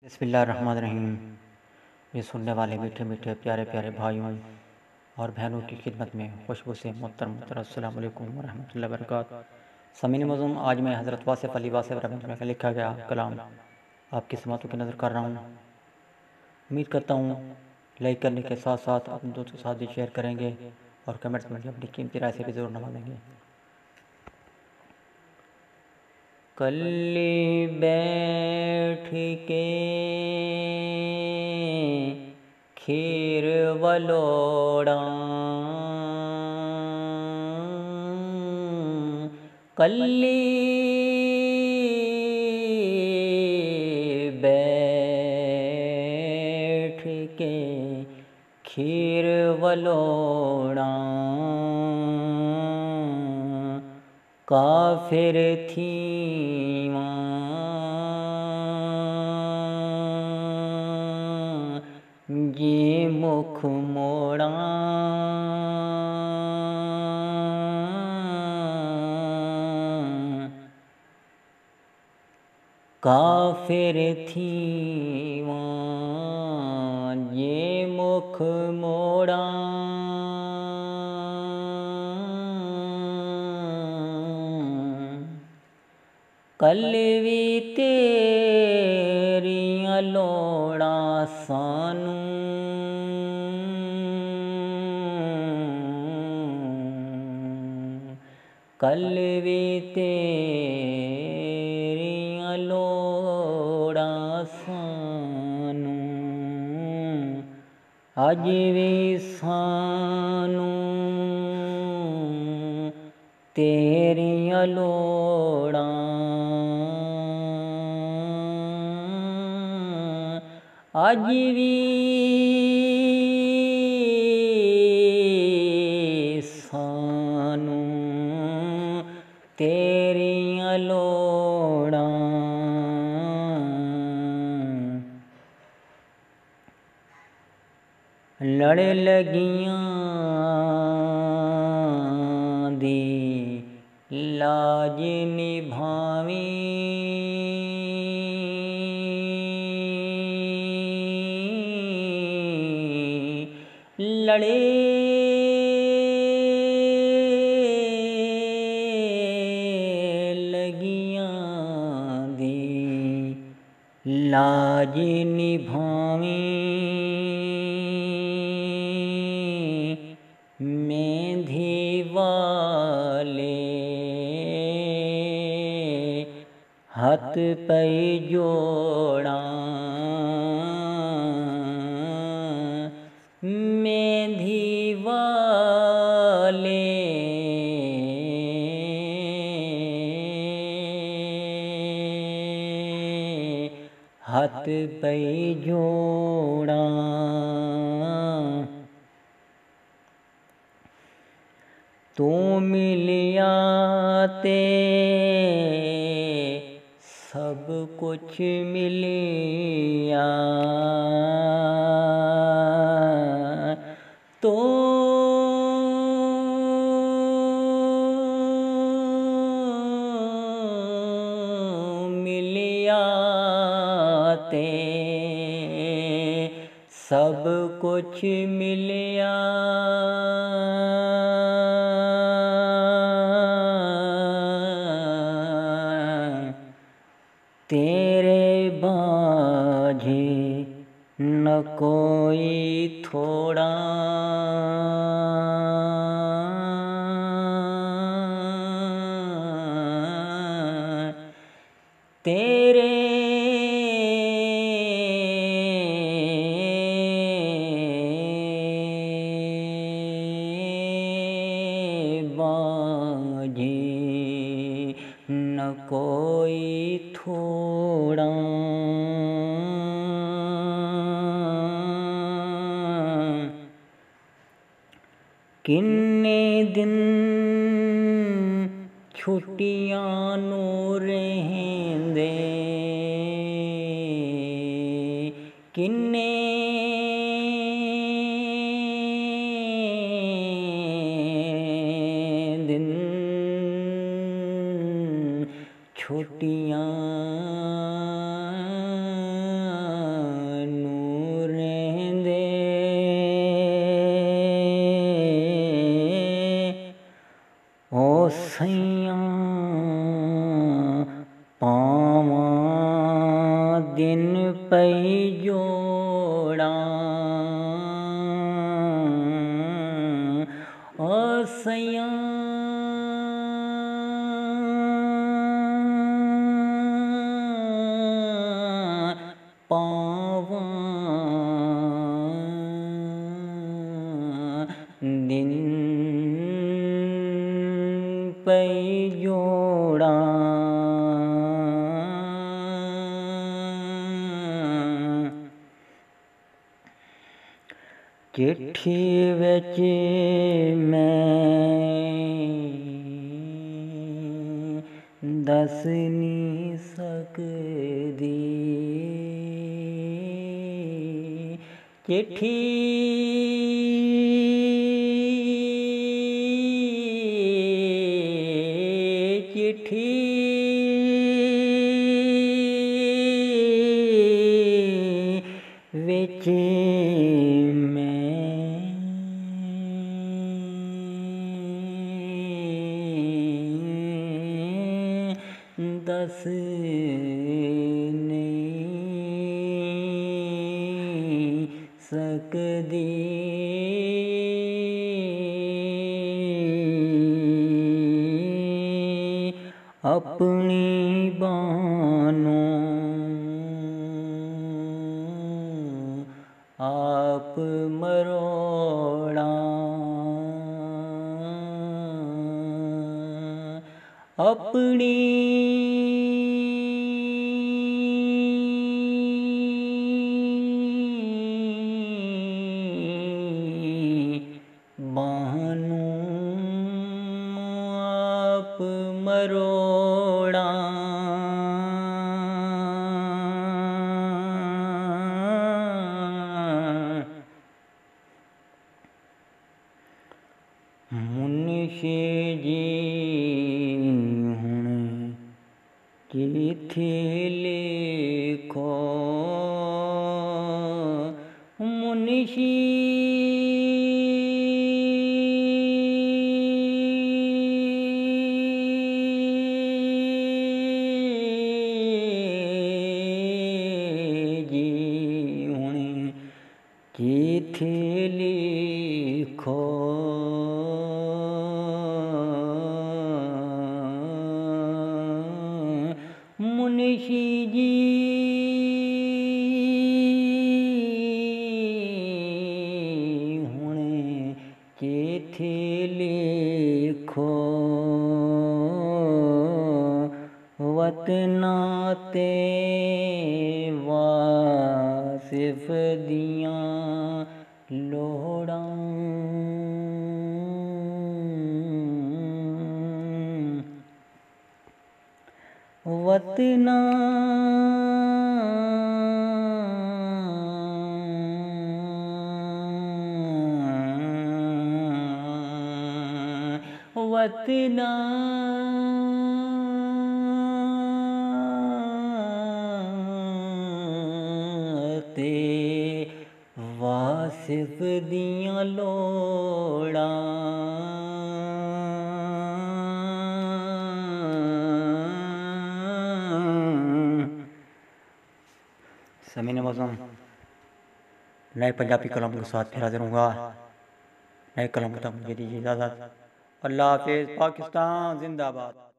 बिस्मिल्लाहिर्रहमानिर्रहीम। ये सुनने वाले मीठे मीठे प्यारे प्यारे भाइयों और बहनों की खिदमत में खुशबू से मोहतरम अस्सलाम वालेकुम वरहमतुल्लाहि वबरकातुहू। समीन मज़ूम, आज मैं हज़रत वासिफ़ अली वासिफ़ रहमतुल्लाह का लिखा गया कलाम आपकी समातों की नज़र कर रहा हूँ। उम्मीद करता हूँ लाइक करने के साथ साथ अपने दोस्तों के साथ भी शेयर करेंगे और कमेंट्स में अपनी कीमती राय से भी ज़रूर नवाजेंगे। कल्ली बैठ के खीर वलोड़ा, कल्ली बैठ के खीर वलोड़ा, काफिर थी ये मुख मोड़ा, काफिर थी ये मुख मोड़ा, कलवी तेरियां लोड़ा सानू, कलवी तेरियां लोड़ा सानू, अज भी सानू तेरियां लोड़ा, अज भी सानू तेरियां लोड़ा, लड़ लगियां दी लाज निभावी, लड़े लगियां दी लाज निभावी, मेंधी वाले हथ पै जोड़ा, मेंधी वाले हथ पै जोड़ा, तू मिलिया ते सब कुछ मिलिया, तो मिलिया ते सब कुछ मिलिया, तेरे बाझे न कोई थोड़ा, तेरे बाझे न कोई थोड़ा, किन्ने दिन छुट्टियां नू रहेंदे, किन्ने दिन छुट्टियां सैयां पावां दिन पई जोड़ां, ओ सैयां पावां दिन पई जोड़ां, चिट्ठी विच मैं दस नहीं सकदी, चिट्ठी चिट्ठी विच मैं दस नहीं सकदी, अपनी बानों आप मरोड़ां, अपनी बानों आप मरोड़ां, मुंशी जी हुण चिट्ठी लिखो, मुंशी जी हुण चिट्ठी लिखो, मुंशी जी हुण चिट्ठी लिखो, वतना ते वासिफ दियां लोड़ां, वतना वतना ते वासिफ दियां लोड़ां, समीन मौसम नए पंजाबी कलम के साथ फिर हाजिर होऊंगा। नए कलम तक मुझे दीजिए इजाज़त। अल्लाह हाफिज़। पाकिस्तान जिंदाबाद।